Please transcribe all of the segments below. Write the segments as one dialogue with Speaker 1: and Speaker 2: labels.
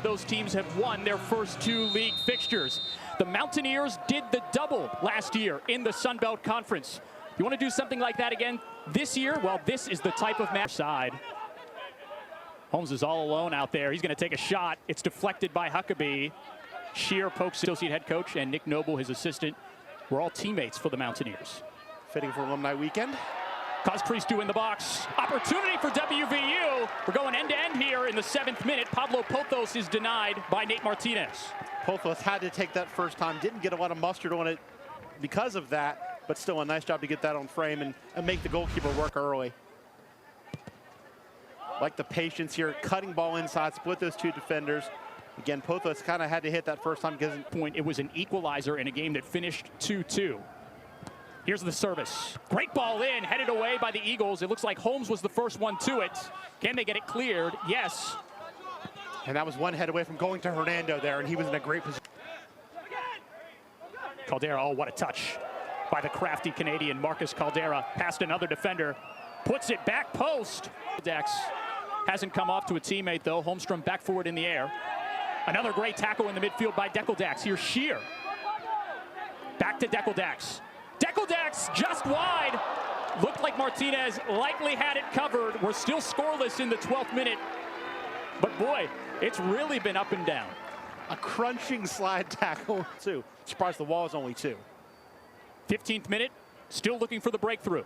Speaker 1: those teams have won their first 2 league fixtures. The Mountaineers did the double last year in the Sun Belt Conference. You want to do something like that again this year? Well, this is the type of match. Side. Holmes is all alone out there. He's going to take a shot. It's deflected by Huckabee. Shear pokes associate head coach, and Nick Noble, his assistant, were all teammates for the Mountaineers.
Speaker 2: Fitting for alumni weekend.
Speaker 1: Cause Christou in the box. Opportunity for WVU. We're going end-to-end here in the 7th minute. Pablo Pothos is denied by Nate Martinez.
Speaker 2: Pothos had to take that first time. Didn't get a lot of mustard on it because of that, but still a nice job to get that on frame and make the goalkeeper work early. Like the patience here, cutting ball inside, split those 2 defenders. Again, Pothos kind of had to hit that first time because
Speaker 1: it was an equalizer in a game that finished 2-2. Here's the service. Great ball in, headed away by the Eagles. It looks like Holmes was the first one to it. Can they get it cleared? Yes.
Speaker 2: And that was one head away from going to Hernando there, and he was in a great position.
Speaker 1: Caldera, oh, what a touch by the crafty Canadian Marcus Caldera. Past another defender, puts it back post. Dex hasn't come off to a teammate, though. Holmstrom back forward in the air. Another great tackle in the midfield by Deckeldax. Here's Shear. Back to Deckeldax. Deckeldax just wide. Looked like Martinez likely had it covered. We're still scoreless in the 12th minute. But boy, it's really been up and down.
Speaker 2: A crunching slide tackle, too. Surprised the wall is only 2.
Speaker 1: 15th minute, still looking for the breakthrough.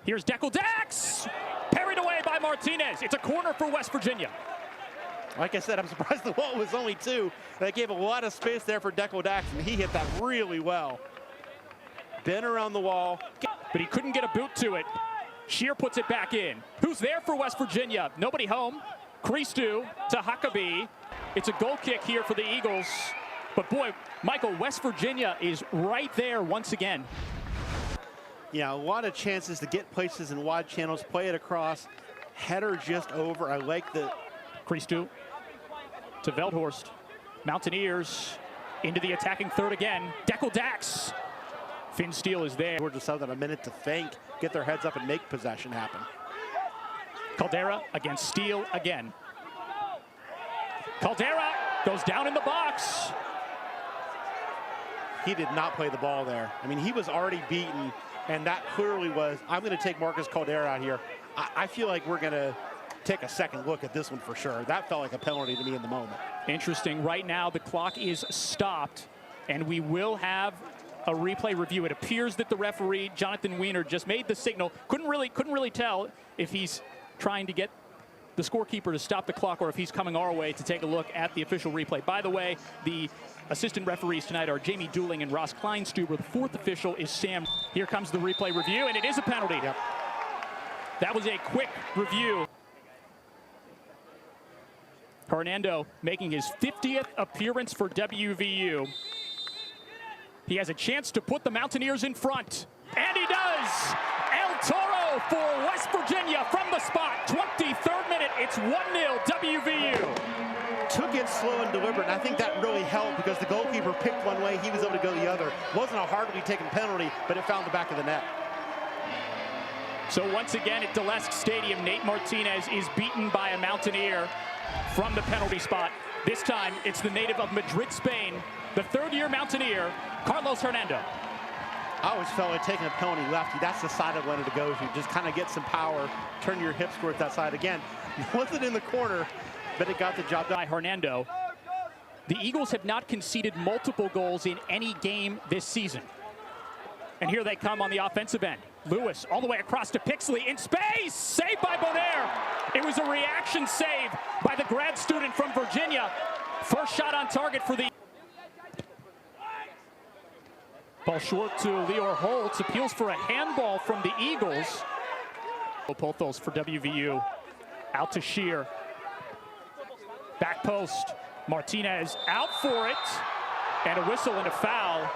Speaker 1: Here's Deckeldax. Parried away by Martinez. It's a corner for West Virginia.
Speaker 2: Like I said, I'm surprised the wall was only 2. That gave a lot of space there for Deckeldax, and he hit that really well. Been around the wall.
Speaker 1: But he couldn't get a boot to it. Shear puts it back in. Who's there for West Virginia? Nobody home. Christou to Huckabee. It's a goal kick here for the Eagles. But boy, Michael, West Virginia is right there once again.
Speaker 2: Yeah, a lot of chances to get places in wide channels, play it across. Header just over. I like the...
Speaker 1: Christou to Veldhorst. Mountaineers into the attacking third again. Deckeldax. Finn Steele is there.
Speaker 2: We're just having a minute to think, get their heads up and make possession happen.
Speaker 1: Caldera against Steele again. Caldera goes down in the box.
Speaker 2: He did not play the ball there. I mean, he was already beaten, and that clearly was, I'm going to take Marcus Caldera out here. I feel like we're going to take a second look at this one for sure. That felt like a penalty to me in the moment.
Speaker 1: Interesting. Right now, the clock is stopped, and we will have a replay review. It appears that the referee, Jonathan Weiner, just made the signal. Couldn't really tell if he's trying to get the scorekeeper to stop the clock or if he's coming our way to take a look at the official replay. By the way, the assistant referees tonight are Jamie Dooling and Ross Kleinstuber. The 4th official is Sam. Here comes the replay review, and it is a penalty.
Speaker 2: Yep.
Speaker 1: That was a quick review. Hernando making his 50th appearance for WVU. He has a chance to put the Mountaineers in front, and he does! El Toro for West Virginia from the spot. 23rd minute, it's 1-0 WVU.
Speaker 2: Took it slow and deliberate, and I think that really helped because the goalkeeper picked one way, he was able to go the other. Wasn't a hardly taken penalty, but it found the back of the net.
Speaker 1: So once again at Delesk Stadium, Nate Martinez is beaten by a Mountaineer from the penalty spot. This time, it's the native of Madrid, Spain, the 3rd-year Mountaineer, Carlos Hernando.
Speaker 2: I always felt like taking a penalty lefty, that's the side I wanted to go to. Just kind of get some power, turn your hips towards that side again. Wasn't in the corner, but it got the job done.
Speaker 1: By Hernando. The Eagles have not conceded multiple goals in any game this season. And here they come on the offensive end. Lewis all the way across to Pixley in space, saved by Bonaire. It was a reaction save by the grad student from Virginia. First shot on target for the... Ball short to Lior Holtz, appeals for a handball from the Eagles. Pothos for WVU, out to Shear. Back post, Martinez out for it, and a whistle and a foul.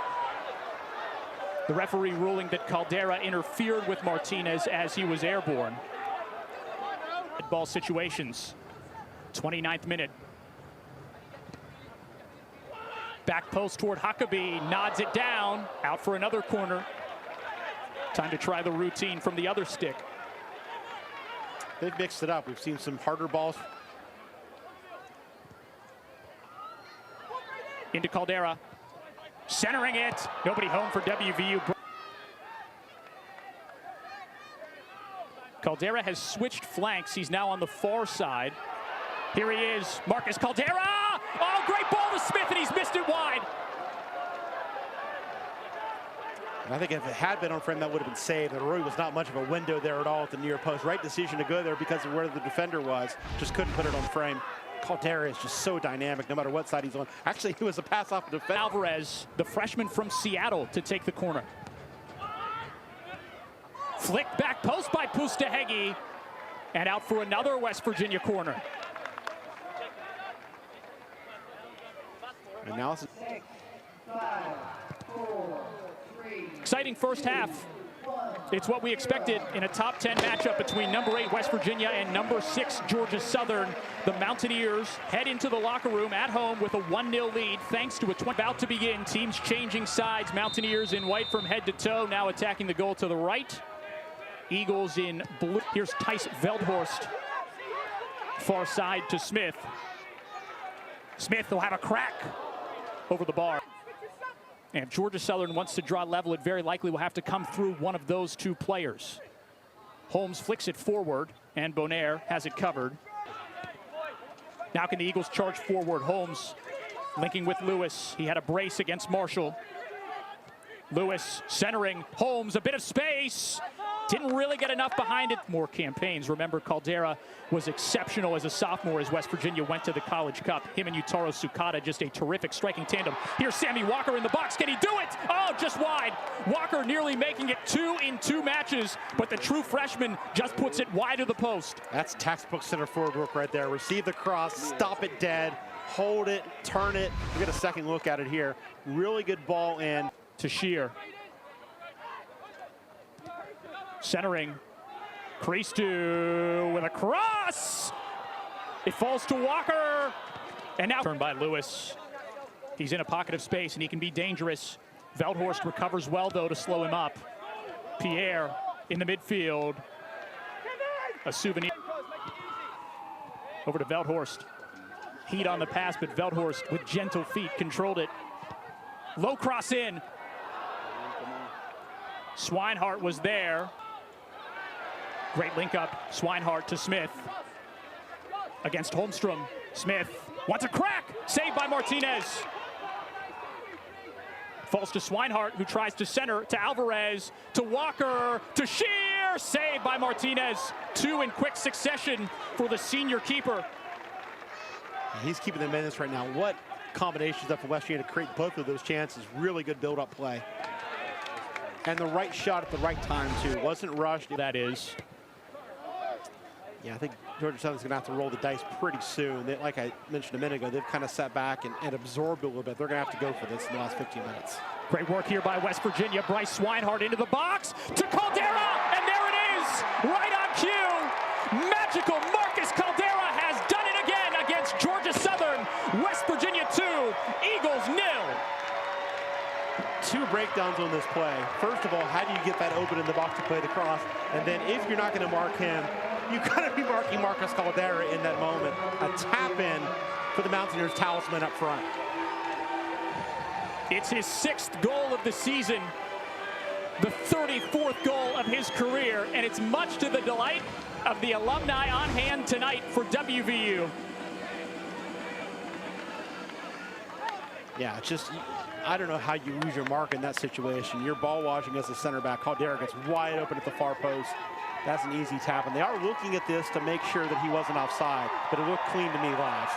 Speaker 1: The referee ruling that Caldera interfered with Martinez as he was airborne. Ball situations, 29th minute. Back post toward Huckabee, nods it down, out for another corner. Time to try the routine from the other stick.
Speaker 2: They've mixed it up. We've seen some harder balls.
Speaker 1: Into Caldera. Centering it. Nobody home for WVU. Caldera has switched flanks. He's now on the far side. Here he is, Marcus Caldera! Oh, great ball to Smith, and he's missed it wide.
Speaker 2: I think if it had been on frame, that would have been saved. There really was not much of a window there at all at the near post. Right decision to go there because of where the defender was. Just couldn't put it on frame. Caldera is just so dynamic no matter what side he's on. Actually, it was a pass off the defender.
Speaker 1: Alvarez, the freshman from Seattle, to take the corner. Flicked back post by Pustahegi, and out for another West Virginia corner.
Speaker 2: And now it's
Speaker 1: exciting first half. It's what we expected in a top 10 matchup between number 8 West Virginia and number 6 Georgia Southern. The Mountaineers head into the locker room at home with a 1-0 lead thanks to a 20. About to begin, teams changing sides. Mountaineers in white from head to toe, now attacking the goal to the right. Eagles in blue. Here's Tice Veldhorst. Far side to Smith. Smith will have a crack over the bar. And if Georgia Southern wants to draw level, it very likely will have to come through one of those two players. Holmes flicks it forward, and Bonaire has it covered. Now can the Eagles charge forward? Holmes linking with Lewis. He had a brace against Marshall. Lewis centering. Holmes, a bit of space. Didn't really get enough behind it. More campaigns. Remember, Caldera was exceptional as a sophomore as West Virginia went to the College Cup. Him and Utaro Sukata, just a terrific striking tandem. Here's Sammy Walker in the box. Can he do it? Oh, just wide. Walker nearly making it 2 in 2 matches, but the true freshman just puts it wide of the post.
Speaker 2: That's textbook center forward work right there. Receive the cross, stop it dead, hold it, turn it. We get a second look at it here. Really good ball in.
Speaker 1: To Shear. Centering. Christou with a cross. It falls to Walker. And now turned by Lewis. He's in a pocket of space and he can be dangerous. Veldhorst recovers well though to slow him up. Pierre in the midfield. A souvenir. Over to Veldhorst. Heat on the pass, but Veldhorst with gentle feet controlled it. Low cross in. Swinehart was there. Great link up. Swinehart to Smith. Against Holmstrom. Smith wants a crack. Saved by Martinez. Falls to Swinehart, who tries to center to Alvarez, to Walker, to Shear. Saved by Martinez. 2 in quick succession for the senior keeper.
Speaker 2: He's keeping them in this right now. What combinations up for West Virginia to create both of those chances. Really good build-up play. And the right shot at the right time, too. Wasn't rushed.
Speaker 1: That is.
Speaker 2: Yeah, I think Georgia Southern's going to have to roll the dice pretty soon. Like I mentioned a minute ago, they've kind of sat back and absorbed a little bit. They're going to have to go for this in the last 15 minutes.
Speaker 1: Great work here by West Virginia. Bryce Swinehart into the box to Caldera, and there it is, right on cue. Magical Marcus Caldera has done it again against Georgia Southern. West Virginia 2, Eagles 0.
Speaker 2: 2 breakdowns on this play. First of all, how do you get that open in the box to play the cross? And then if you're not going to mark him, you've got to be marking Marcus Caldera in that moment. A tap in for the Mountaineers talisman up front.
Speaker 1: It's his 6th goal of the season, the 34th goal of his career, and it's much to the delight of the alumni on hand tonight for WVU.
Speaker 2: Yeah, it's just, I don't know how you lose your mark in that situation. You're ball watching as a center back. Caldera gets wide open at the far post. That's an easy tap, and they are looking at this to make sure that he wasn't offside, but it looked clean to me live.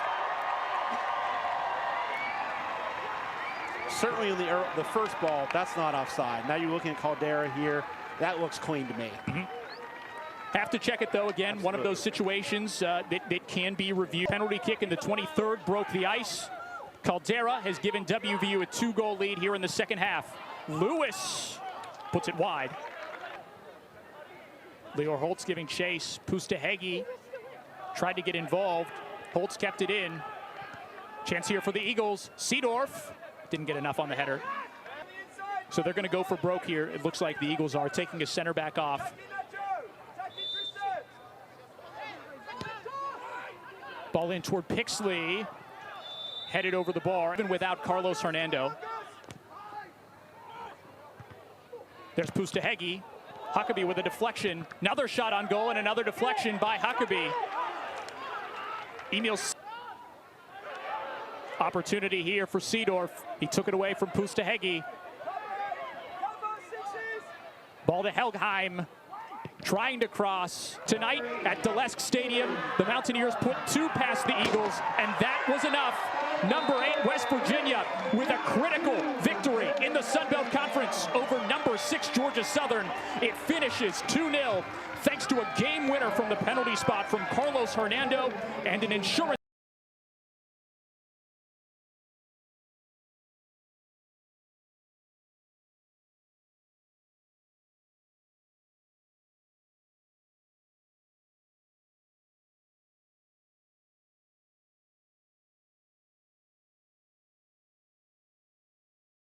Speaker 2: Certainly in the first ball, that's not offside. Now you're looking at Caldera here. That looks clean to me.
Speaker 1: Have to check it, though. Again, one of those situations that can be reviewed. Penalty kick in the 23rd broke the ice. Caldera has given WVU a 2-goal lead here in the second half. Lewis puts it wide. Leor Holtz giving chase. Pustahegi tried to get involved. Holtz kept it in. Chance here for the Eagles. Seedorf didn't get enough on the header. So they're going to go for broke here. It looks like the Eagles are taking a center back off. Ball in toward Pixley. headed over the bar, even without Carlos Hernando. There's Pustahegi. Huckabee with a deflection. Another shot on goal and another deflection by Huckabee. Emil. Opportunity here for Seedorf. He took it away from Pustahegi. Ball to Helgheim. Trying to cross. Tonight at Delesk Stadium, the Mountaineers put 2 past the Eagles, and that was enough. Number 8, West Virginia, with a critical victory in the Sun Belt Conference over number 6, Georgia Southern. It finishes 2-0, thanks to a game winner from the penalty spot from Carlos Hernando and an insurance